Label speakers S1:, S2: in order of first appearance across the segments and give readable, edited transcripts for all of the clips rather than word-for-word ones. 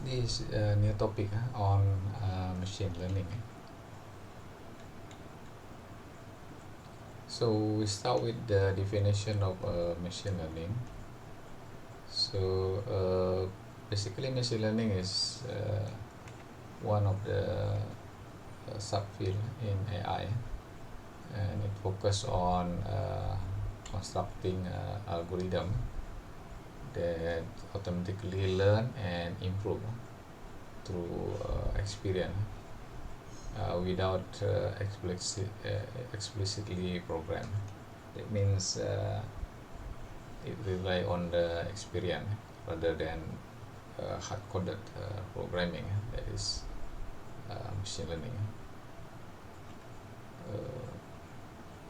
S1: this new topic on machine learning. So we start with the definition of machine learning. So basically machine learning is one of the subfield in AI, and it focuses on constructing algorithm that automatically learn and improve through experience without explicitly programmed. That means it rely on the experience rather than hard-coded programming. That is machine learning.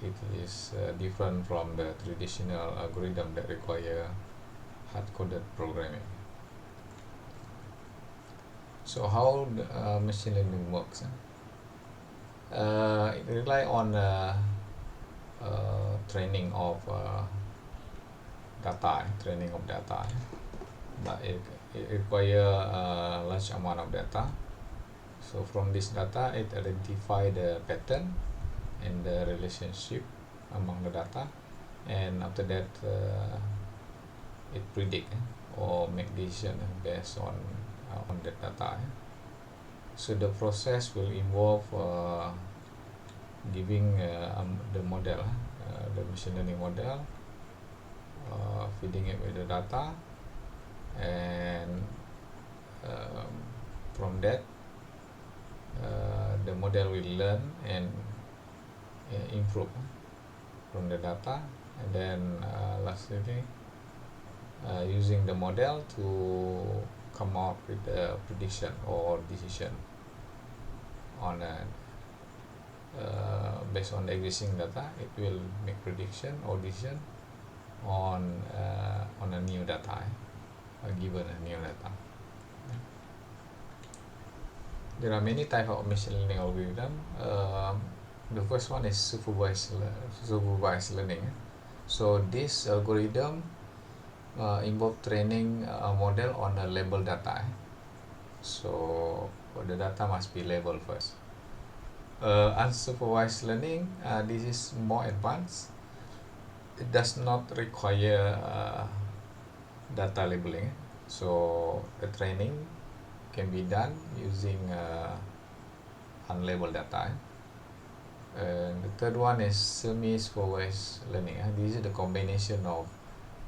S1: It is different from the traditional algorithm that require hard-coded programming. So how the, machine learning works? It rely on training of data, but it require a large amount of data. So from this data, it identify the pattern and the relationship among the data, and after that it predict or make decision based on the data. So the process will involve giving the model, the machine learning model, feeding it with the data, and from that the model will learn and improve from the data, and then lastly using the model to come up with a prediction or decision on based on the existing data. It will make prediction or decision on a new data, given a new data. There are many types of machine learning algorithm. The first one is supervised learning. So this algorithm involve training a model on a labeled data. So the data must be labeled first. Unsupervised learning, this is more advanced. It does not require data labeling. So the training can be done using unlabeled data. And the third one is semi-supervised learning. This is the combination of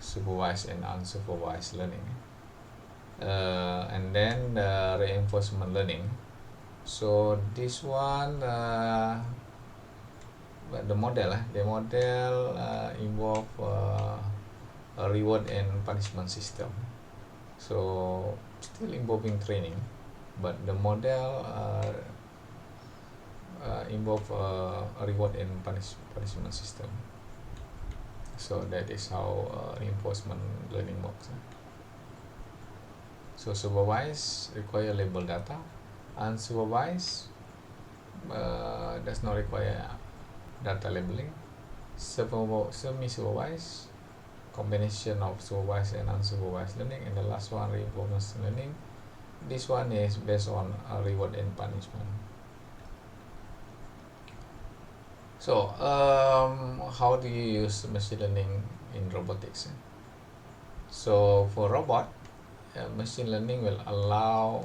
S1: supervised and unsupervised learning. And then reinforcement learning. So this one, the model involve a reward and punishment system. So still involving training, but the model involve a reward and punishment system. So that is how reinforcement learning works. So supervised require label data, unsupervised does not require data labeling. Semi-supervised, combination of supervised and unsupervised learning, and the last one reinforcement learning. This one is based on reward and punishment. So how do you use machine learning in robotics? So for robot, machine learning will allow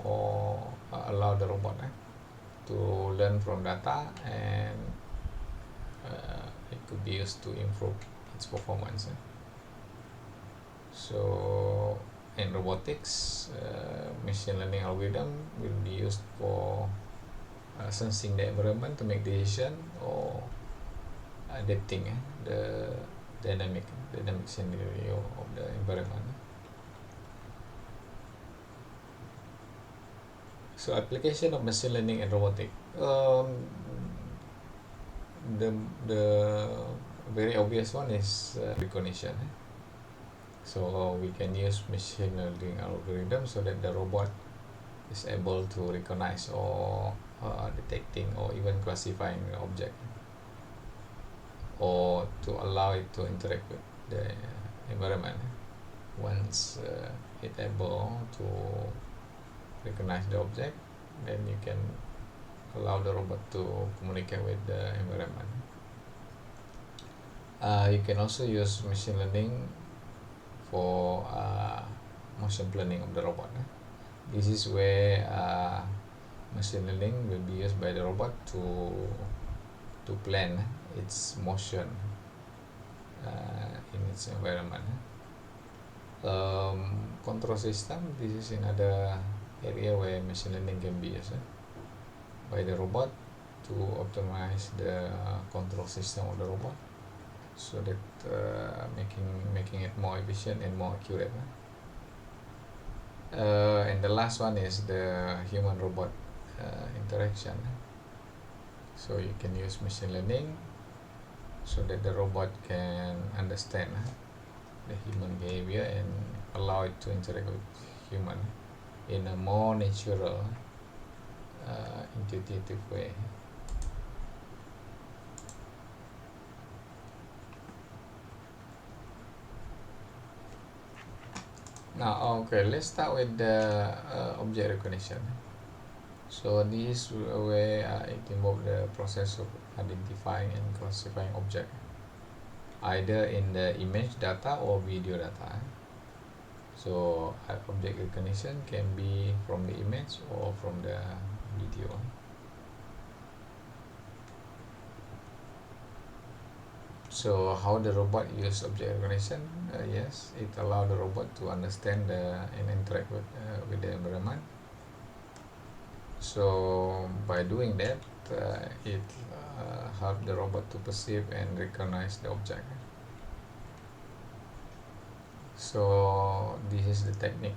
S1: the robot to learn from data, and it could be used to improve its performance. So in robotics, machine learning algorithm will be used for sensing the environment to make decision or adapting the dynamic scenario of the environment. So application of machine learning and robotic. The very obvious one is recognition. So we can use machine learning algorithm so that the robot is able to recognize or detecting or even classifying the object, or to allow it to interact with the environment once it able to recognize the object, then you can allow the robot to communicate with the environment. You can also use machine learning for motion planning of the robot. This is where machine learning will be used by the robot to plan its motion in its environment. Control system, this is another area where machine learning can be used by the robot to optimize the control system of the robot, so that making it more efficient and more accurate. And the last one is the human robot interaction. So you can use machine learning so that the robot can understand the human behavior and allow it to interact with human in a more natural, intuitive way. Now, okay, let's start with the object recognition. So this is where it involves the process of identifying and classifying object, either in the image data or video data. So object recognition can be from the image or from the video. So how the robot use object recognition? Yes, it allows the robot to understand and interact with the environment. So by doing that, it helps the robot to perceive and recognize the object. So this is the technique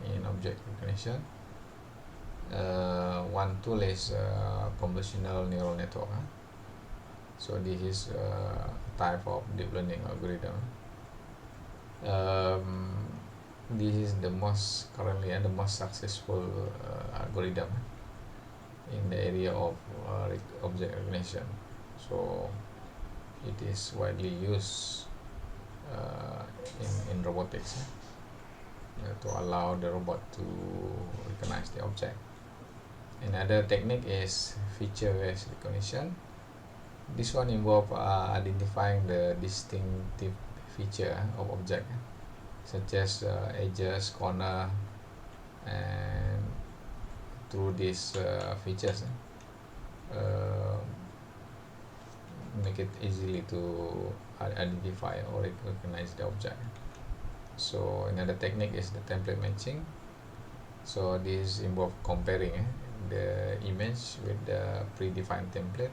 S1: in object recognition. One tool is convolutional neural network. So this is a type of deep learning algorithm. This is the most currently the most successful algorithm in the area of object recognition. So it is widely used in robotics to allow the robot to recognize the object. Another technique is feature-based recognition. This one involves identifying the distinctive feature of object, such as edges, corner, and through these features make it easily to identify or recognize the object. So another technique is the template matching. So this involves comparing the image with the predefined template.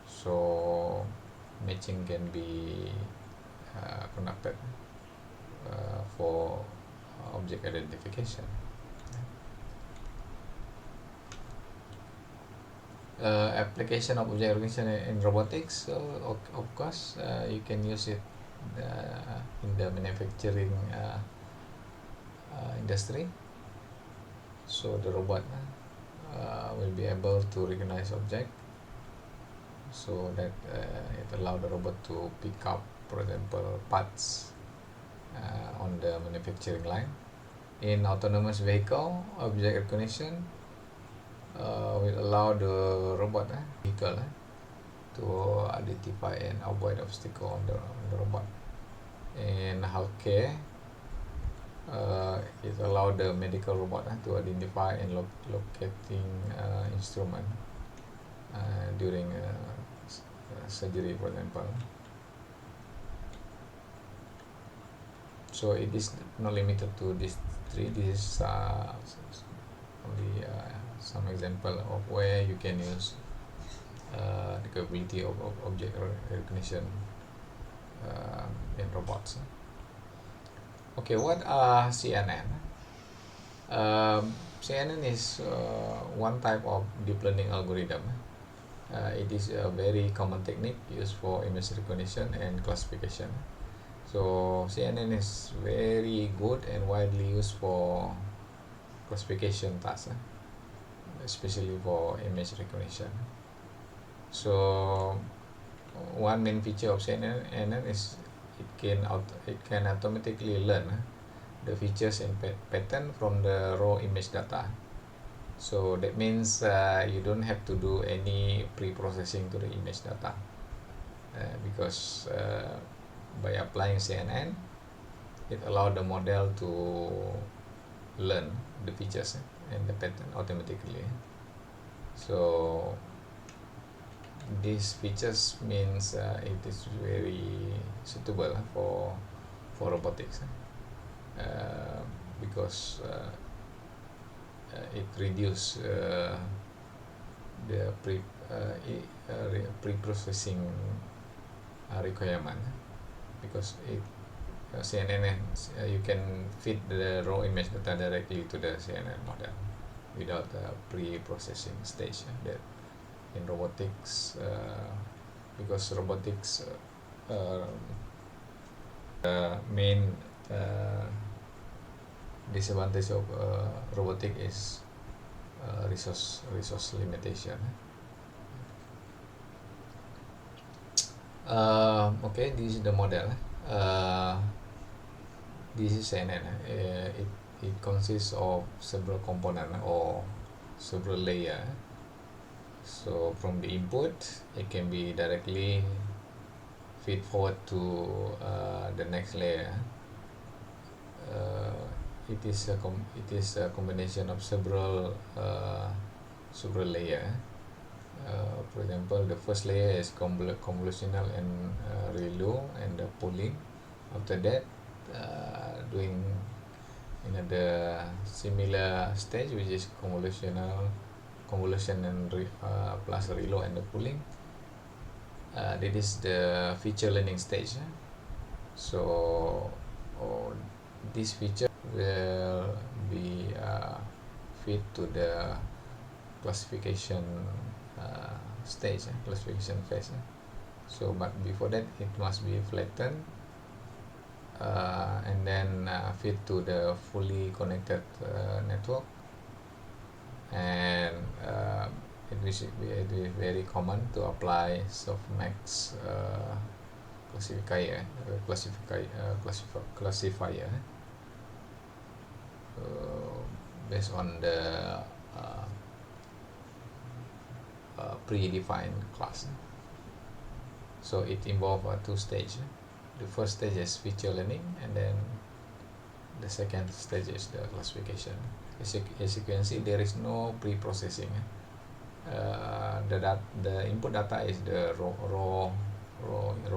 S1: So matching can be conducted for object identification. Application of object recognition in robotics. So of course you can use it in the manufacturing industry. So the robot will be able to recognize object, so that it allows the robot to pick up, for example, parts on the manufacturing line. In autonomous vehicle, object recognition will allow the robot vehicle to identify and avoid obstacle on the robot. In healthcare, it allows the medical robot to identify and locating instrument during surgery, for example. So it is not limited to these three. This is only some example of where you can use the capability of object recognition in robots. Okay, what are CNN? CNN is one type of deep learning algorithm. It is a very common technique used for image recognition and classification. So CNN is very good and widely used for classification tasks, especially for image recognition. So one main feature of CNN is it can automatically learn the features and pattern from the raw image data. So that means you don't have to do any pre-processing to the image data, because by applying CNN, it allows the model to learn the features and the pattern automatically. So these features means it is very suitable for robotics, because it reduce the pre-processing requirement, because it CNN you can feed the raw image data directly to the CNN model without the pre-processing stage, that in robotics, because robotics main disadvantage of robotic is resource limitation. Okay, this is the model. This is CNN. It consists of several components or several layers. So from the input, it can be directly feed forward to the next layer. It is a combination of several layers. For example, the first layer is convolutional and ReLU and the pooling. After that, doing another similar stage, which is convolution and plus ReLU and the pooling. That is the feature learning stage. So this feature will be feed to the classification stage, classification phase. So but before that, it must be flattened, and then feed to the fully connected network. And it is very common to apply softmax classifier based on the predefined class. So it involves two stages. The first stage is feature learning, and then the second stage is the classification. As you can see, there is no pre-processing. The input data is the raw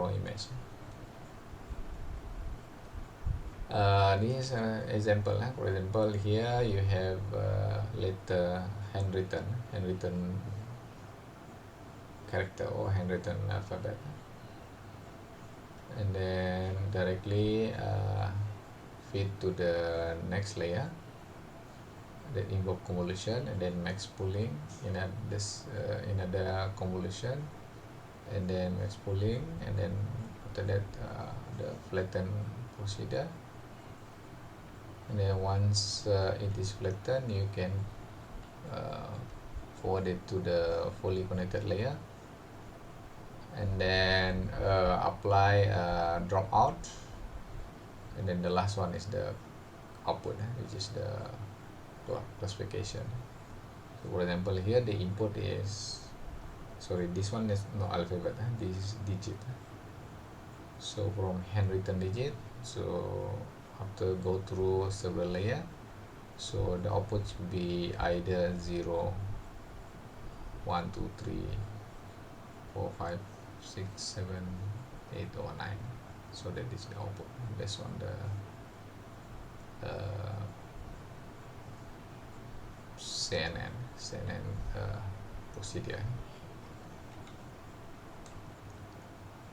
S1: image. This is an example. For example, here you have letter handwritten character or handwritten alphabet, and then directly feed to the next layer that involve convolution, and then max pooling in another convolution, and then max pooling, and then after that the flatten procedure. And then once it is flattened, you can forward it to the fully connected layer, and then apply dropout, and then the last one is the output, which is the classification. So for example, here the input is, this one is no alphabet, this is digit. So from handwritten digit, so after go through several layers, so the output should be either 0, 1, 2, 3, 4, 5, 6, 7, 8, or 9. So that is the output based on the CNN procedure.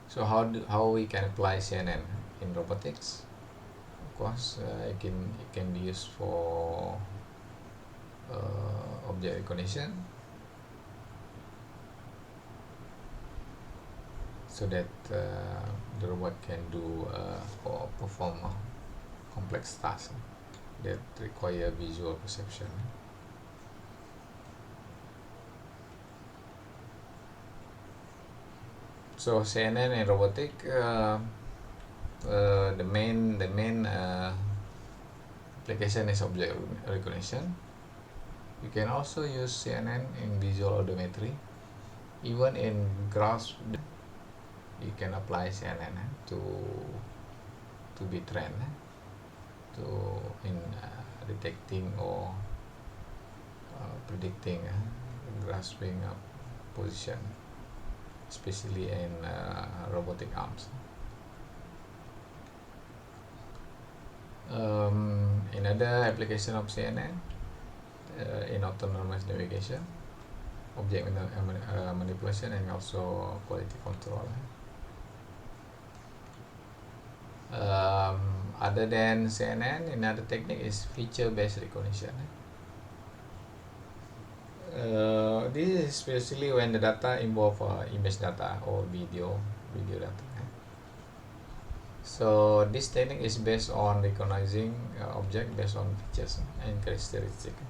S1: So how we can apply CNN in robotics? Of course, it can be used for object recognition, so that the robot can do or perform complex tasks that require visual perception. So CNN and robotic, the main application is object recognition. You can also use CNN in visual odometry. Even in grasp, you can apply CNN to be trained to in detecting or predicting grasping position, especially in robotic arms. Another application of CNN in autonomous navigation, object manipulation, and also quality control. Other than CNN, another technique is feature-based recognition. This is especially when the data involve image data or video data. So this technique is based on recognizing object based on features and characteristics.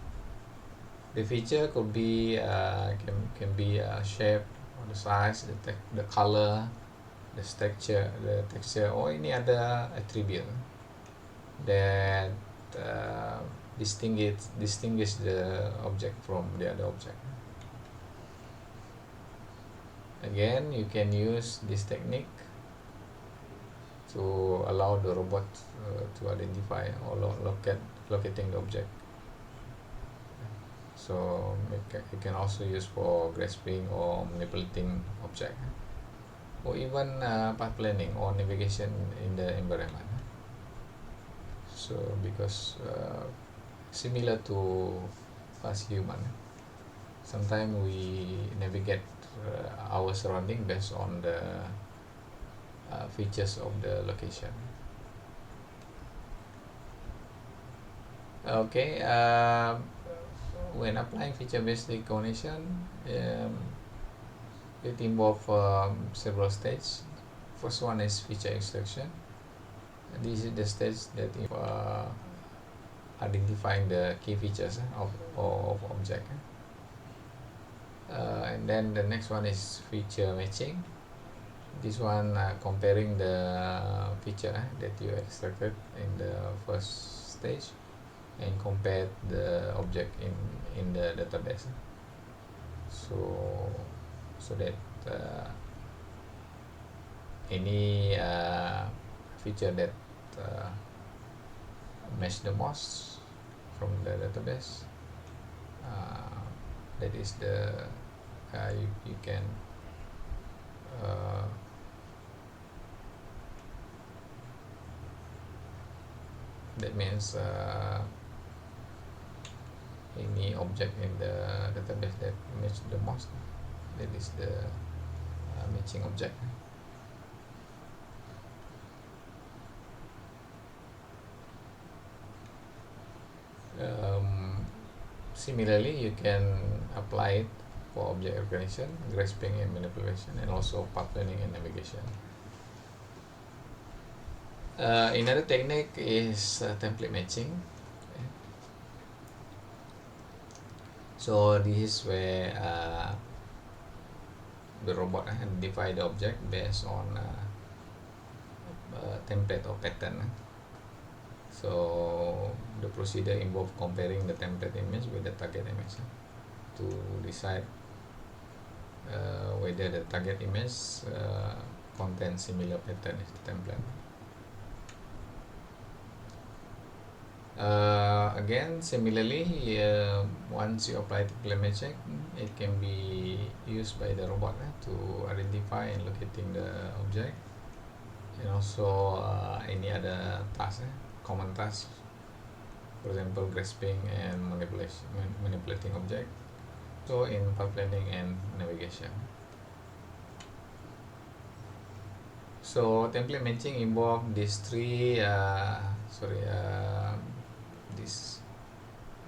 S1: The feature could be can be shape, or the size, the color, the texture, or any other attribute that distinguish the object from the other object. Again, you can use this technique to allow the robot to identify or locating the object. So it can also use for grasping or manipulating object, or even path planning or navigation in the environment. So because similar to us human, sometimes we navigate our surrounding based on the features of the location. Okay, when applying feature-based recognition, it involves several stages. First one is feature extraction. This is the stage that identifying the key features of object. And then the next one is feature matching. This one comparing the feature that you extracted in the first stage and compare the object in the database. So that any feature that match the most from the database, that is the you can that means any object in the database that match the most, that is the matching object. Similarly, you can apply it for object recognition, grasping and manipulation, and also path planning and navigation. Another technique is template matching. So this is where the robot identify the object based on template or pattern. So the procedure involves comparing the template image with the target image to decide whether the target image contains similar pattern as the template. Again, similarly, once you apply template matching, it can be used by the robot to identify and locating the object, and also any other task, common task, for example grasping and manipulating object, so in path planning and navigation. So template matching involve these three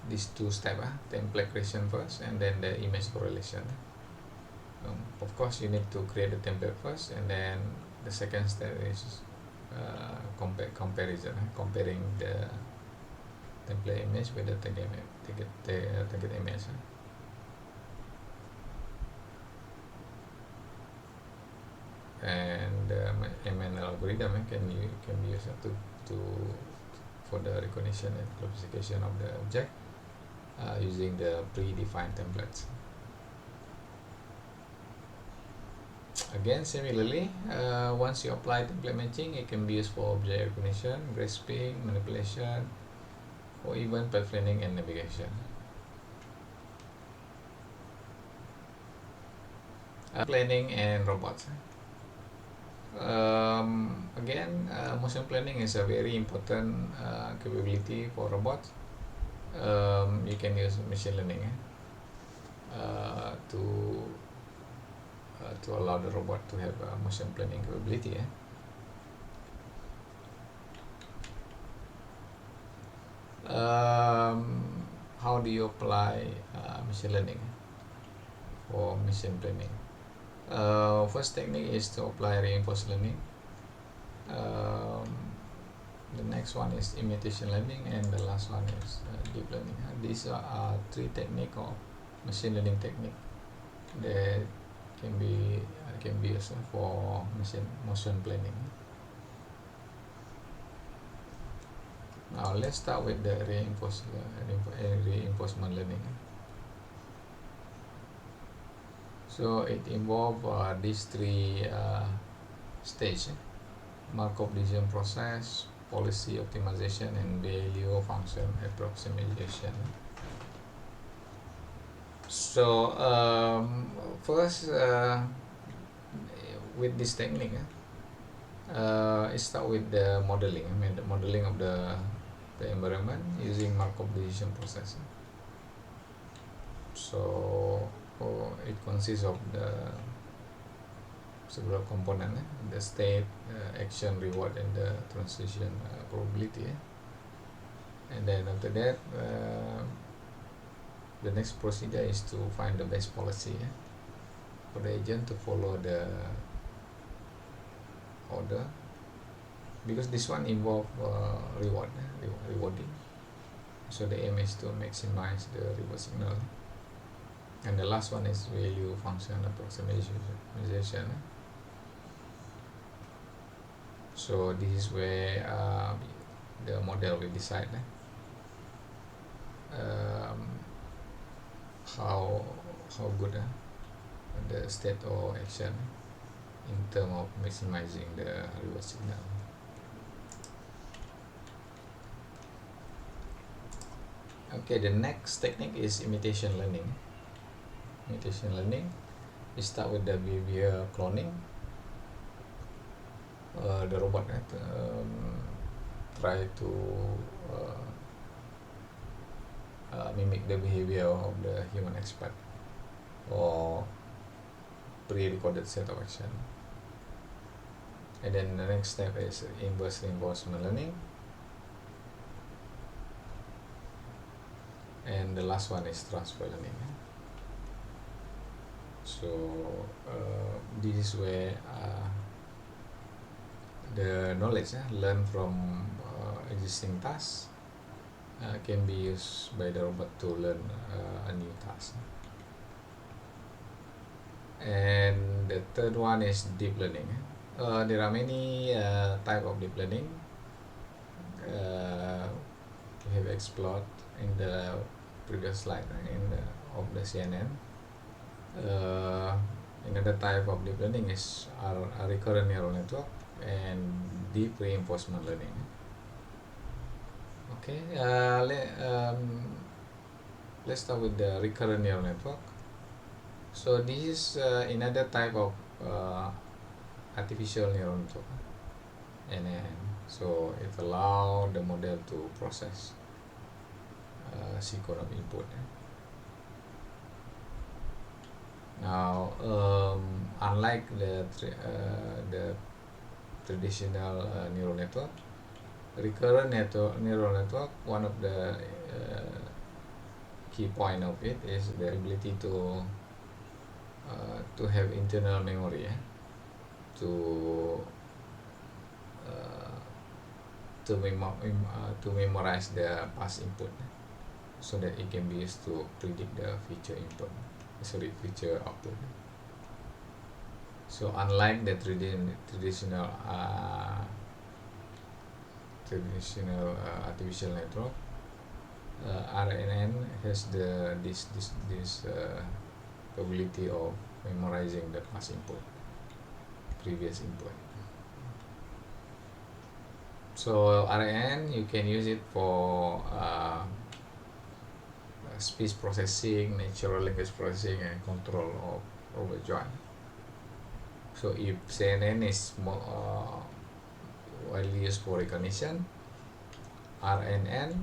S1: these two steps, template creation first and then the image correlation. Of course you need to create the template first, and then the second step is comparison, comparing the template image with the target image. And the ML algorithm can be used to for the recognition and classification of the object using the predefined templates. Again, similarly, once you apply template matching, it can be used for object recognition, grasping, manipulation, or even planning and navigation. Planning and robots. Again, motion planning is a very important capability for robots. You can use machine learning to allow the robot to have motion planning capability. How do you apply machine learning for machine planning? First technique is to apply reinforcement learning. The next one is imitation learning, and the last one is deep learning. These are three techniques of machine learning technique that can be used for motion planning. Now let's start with the reinforcement learning. So it involves these three stages: Markov decision process, policy optimization, and value function approximation. So first, with this technique, it start with the modeling. The modeling of the environment using Markov decision process. So it consists of the several components: the state, action, reward, and the transition probability. And then after that, the next procedure is to find the best policy for the agent to follow the order, because this one involves rewarding. So the aim is to maximize the reward signal. And the last one is value function approximation. So this is where the model will decide how good the state or action in terms of maximizing the reward signal. Okay, the next technique is imitation learning. Imitation learning, we start with the behavior cloning. The robot try to mimic the behavior of the human expert or pre-recorded set of action. And then the next step is inverse reinforcement learning. And the last one is transfer learning. So this is where the knowledge learned from existing tasks can be used by the robot to learn a new task. And the third one is deep learning. There are many types of deep learning we have explored in the previous slide of the CNN. Another type of deep learning is a recurrent neural network and deep reinforcement learning. Okay, let's start with the recurrent neural network. So this is another type of artificial neural network, and so it allows the model to process sequence of input. Now, unlike the traditional neural network, recurrent neural network, one of the key point of it is the ability to have internal memory, to memorize the past input, so that it can be used to predict the future future output. So unlike the traditional traditional artificial network, RNN has this ability of memorizing the past input, previous input. So RNN, you can use it for speech processing, natural language processing, and control of robot joint. So if CNN is more widely used for recognition, RNN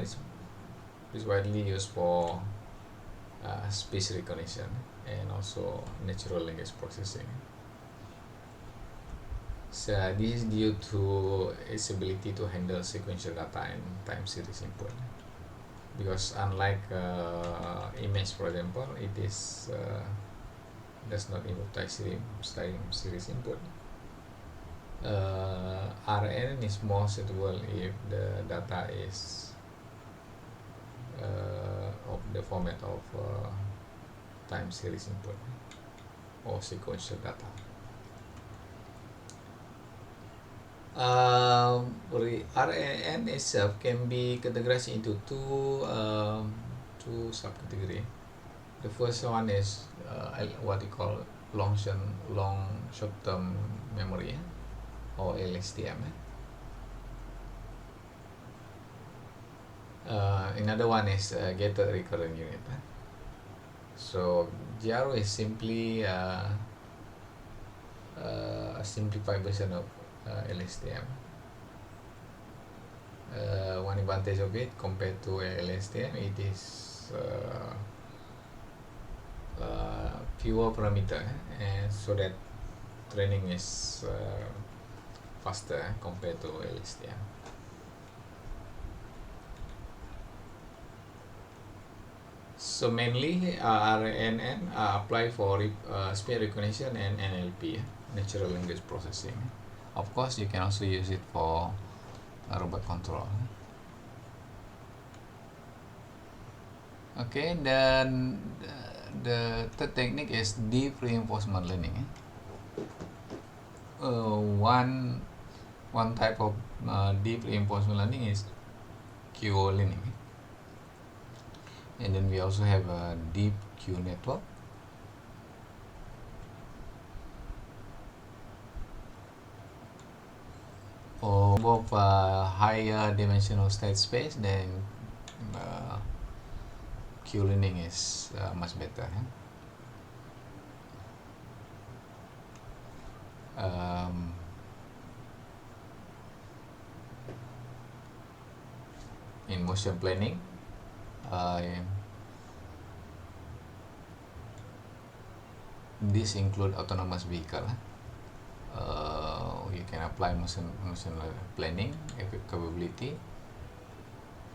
S1: is widely used for speech recognition and also natural language processing. So this is due to its ability to handle sequential data and time series input. Because unlike image, for example, it is does not involve time series input. RNN is more suitable if the data is of the format of time series input or sequential data. RNN itself can be categorized into two subcategories. The first one is what we call long short-term memory, or LSTM. Another one is gated recurrent unit. So GRU is simply a simplified version of LSTM. One advantage of it compared to LSTM, it is fewer parameter, and so that training is faster compared to LSTM. So mainly RNN apply for speech recognition and NLP, natural language processing. Of course, you can also use it for robot control. Okay, then the third technique is deep reinforcement learning. One type of deep reinforcement learning is QO learning, and then we also have a deep Q network. Or both higher dimensional state space, then Q learning is much better. In motion planning, this include autonomous vehicle. You can apply motion planning capability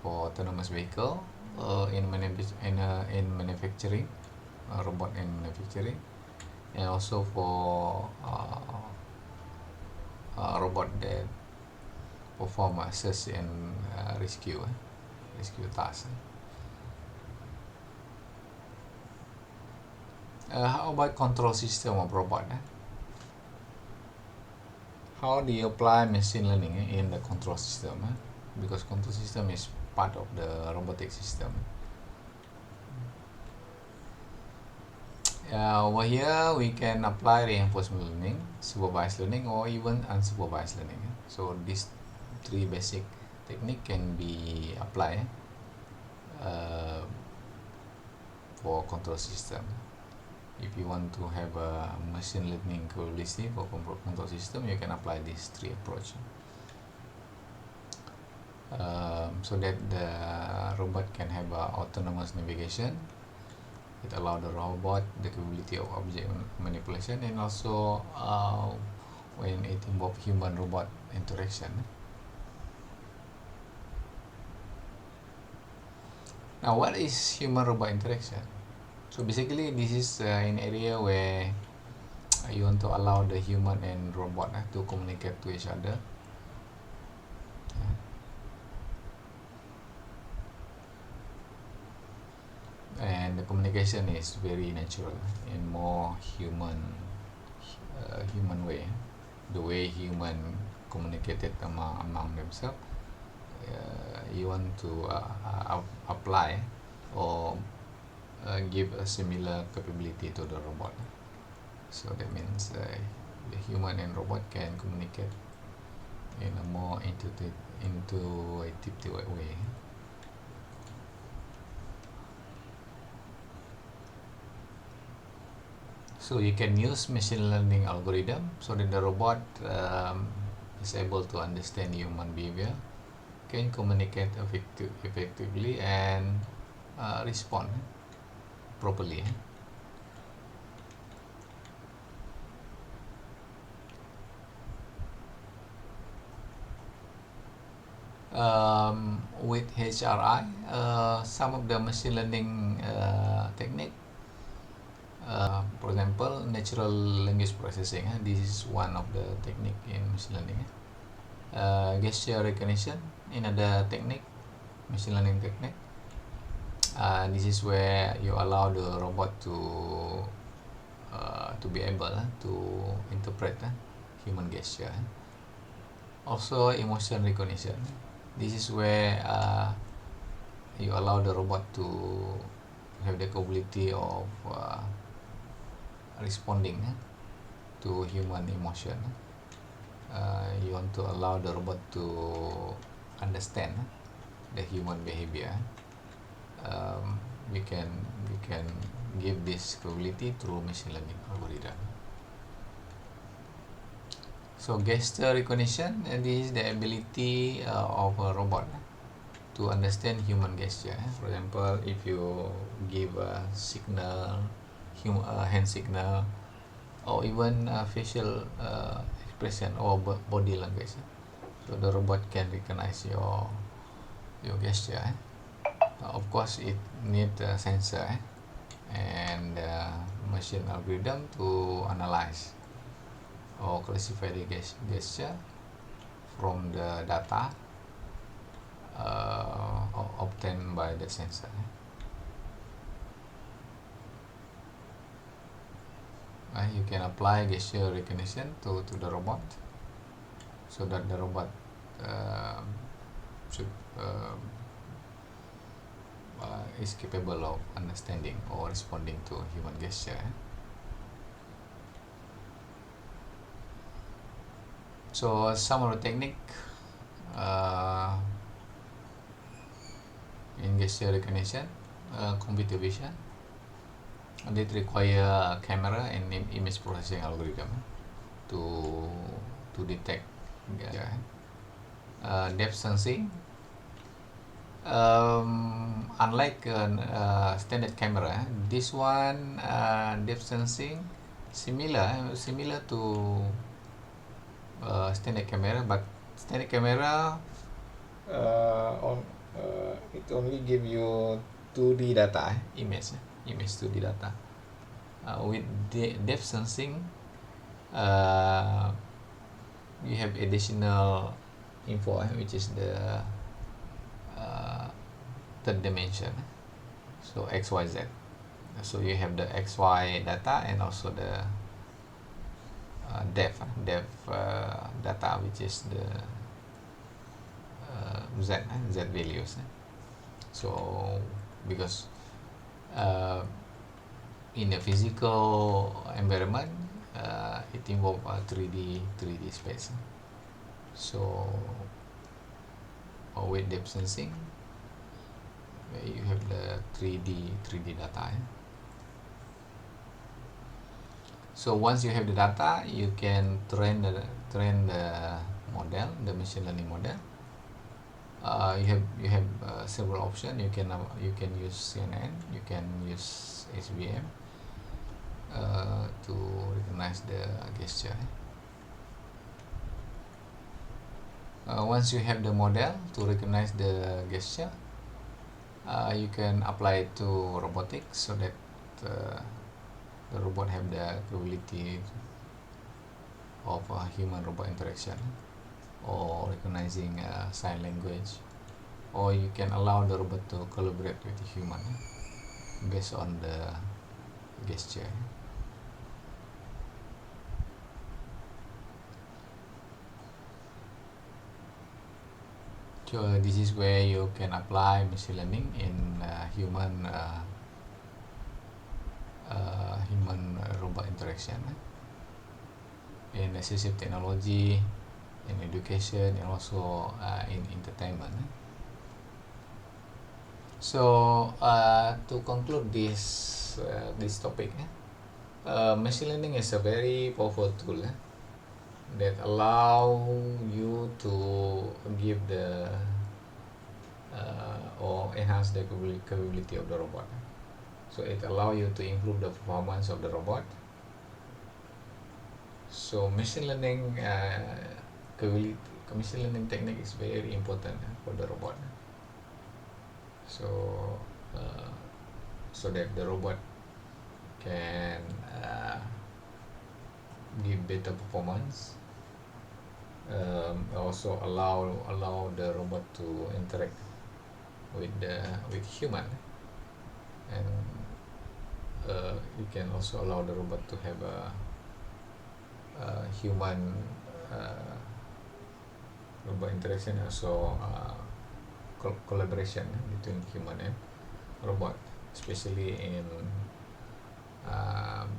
S1: for autonomous vehicle in manufacturing, robot in manufacturing, and also for robot that perform search and rescue tasks. How about control system of robot? How do you apply machine learning in the control system? Because control system is part of the robotic system. Over here we can apply reinforcement learning, supervised learning, or even unsupervised learning. So these three basic technique can be applied for control system. If you want to have a machine learning capability for control system, you can apply these three approach. So that the robot can have autonomous navigation. It allows the robot the capability of object manipulation, and also when it involves human-robot interaction. Now, what is human-robot interaction? So basically, this is an area where you want to allow the human and robot to communicate to each other. And the communication is very natural and more human way. The way human communicated among themselves, you want to apply or give a similar capability to the robot. So that means the human and robot can communicate in a more intuitive way. So you can use machine learning algorithm so that the robot is able to understand human behavior, can communicate effectively, and respond properly. With HRI, some of the machine learning technique, for example, natural language processing. This is one of the technique in machine learning. Gesture recognition, another technique, machine learning technique. This is where you allow the robot to be able to interpret human gesture. Also, emotion recognition. This is where you allow the robot to have the capability of responding to human emotion. You want to allow the robot to understand the human behavior. We can give this capability through machine learning algorithm. So gesture recognition, and this is the ability of a robot to understand human gesture. For example, if you give a signal, hand signal, or even facial expression or body language, so the robot can recognize your gesture. Of course, it needs a sensor and machine algorithm to analyze or classify the gesture from the data obtained by the sensor. You can apply gesture recognition to the robot so that the robot is capable of understanding or responding to human gesture. So some of the technique in gesture recognition, computer vision, that require camera and image processing algorithm to detect depth sensing. Unlike standard camera, this one depth sensing similar to standard camera, but standard camera it only give you 2D data, image 2D data. With depth sensing, you have additional info, which is the third dimension, so XYZ. So you have the XY data and also the depth data, which is the Z values. So because in a physical environment, it involves 3D space. So with depth sensing, you have the 3D data. So once you have the data, you can train the model, the machine learning model. You have several options. You can use CNN, you can use SVM to recognize the gesture. Once you have the model to recognize the gesture, you can apply it to robotics so that the robot have the capability of human-robot interaction, or recognizing sign language, or you can allow the robot to collaborate with the human based on the gesture. So this is where you can apply machine learning in human robot interaction, in assistive technology, in education, and also in entertainment. So to conclude this topic, machine learning is a very powerful tool that allow you to give the or enhance the capability of the robot. So it allow you to improve the performance of the robot. So machine learning machine learning technique is very important for the robot. So so that the robot can give better performance. Also allow the robot to interact with human, and you can also allow the robot to have a human robot interaction, also collaboration between human and robot, especially in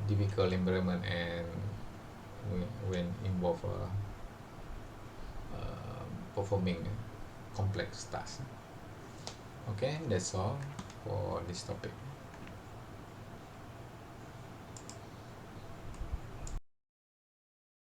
S1: difficult environment and when involve performing complex tasks. Okay, that's all for this topic.